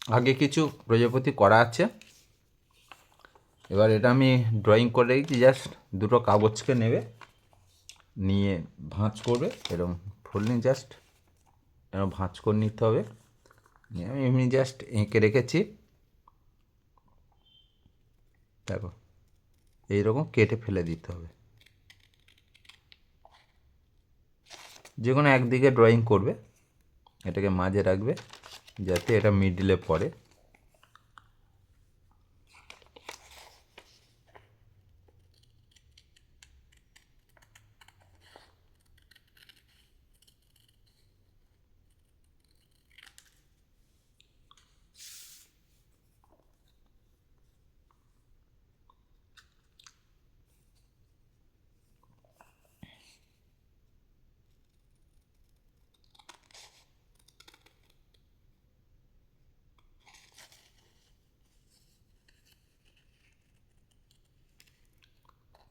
আগে কিছু প্রজাপতি করা আছে, এবার এটা আমি ড্রয়িং করে রেখেছি। জাস্ট দুটো কাগজকে নেবে, নিয়ে ভাঁজ করবে, এরকম ফোল্ডিং জাস্ট এরকম ভাঁজ করে নিতে হবে। আমি এমনি জাস্ট এঁকে রেখেছি, দেখো এইরকম কেটে ফেলে দিতে হবে। যে কোনো একদিকে ড্রয়িং করবে, এটাকে মাঝে রাখবে যাতে এটা মিডলে পড়ে।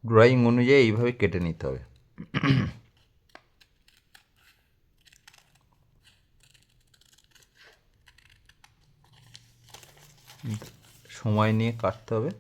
ড্রয়িং অনুযায়ী এইভাবে কেটে নিতে হবে। সময় নিয়ে কাটতে হবে।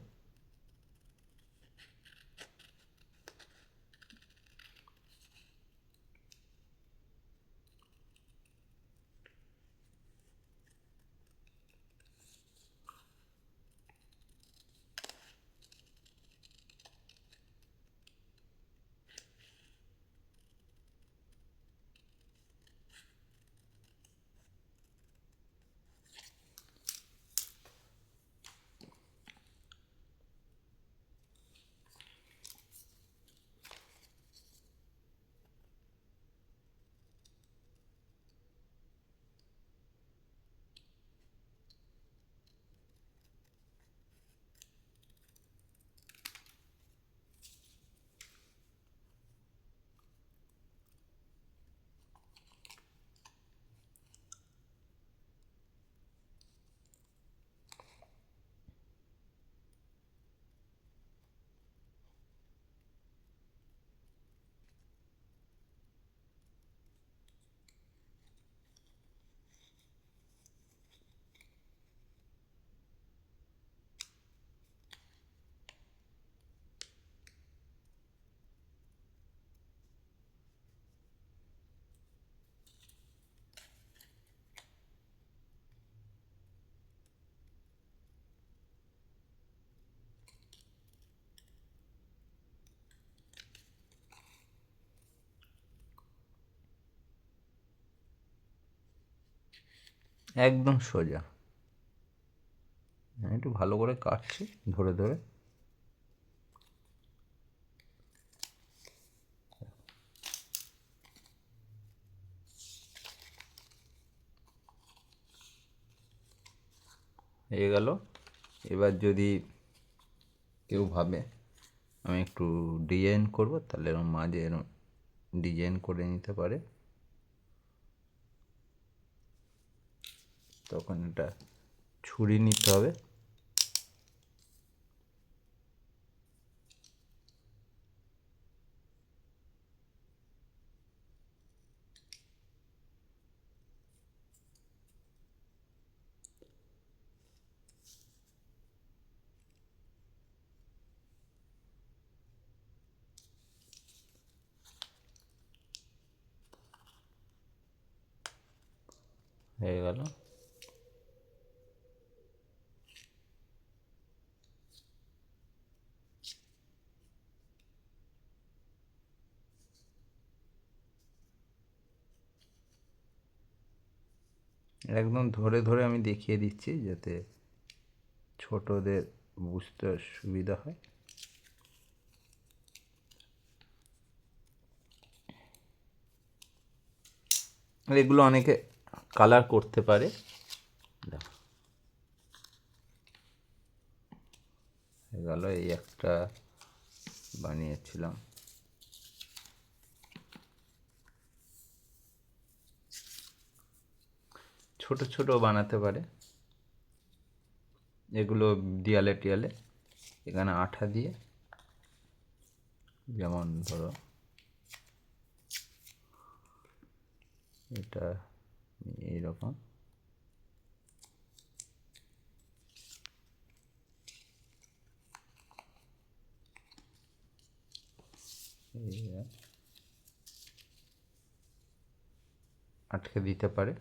একদম সোজা। আমি একটু ভালো করে কাটছি ধরে ধরে। হয়ে গেল। এবার যদি কেউ ভাবে আমি একটু ডিজাইন করব, তাহলে এরকম মাঝে এরকম ডিজাইন করে নিতে পারে। তখন এটা ছুরি নিতে হবে। হয়ে গেল। একদম ধরে ধরে আমি দেখিয়ে দিচ্ছি যাতে ছোটদের বুঝতে সুবিধা হয়। আর এগুলো অনেকে কালার করতে পারে। দেখো হয়ে গেল। এই একটা বানিয়েছিলাম। ছোট ছোট বানাতে পারে এগুলো দেয়ালে টিয়ালে। এখানে আঠা দিয়ে, যেমন ধরো এটা এইরকম আটকে দিতে পারে।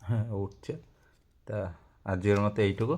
হ্যাঁ উঠছে। তা আজকের মতো এইটুকু।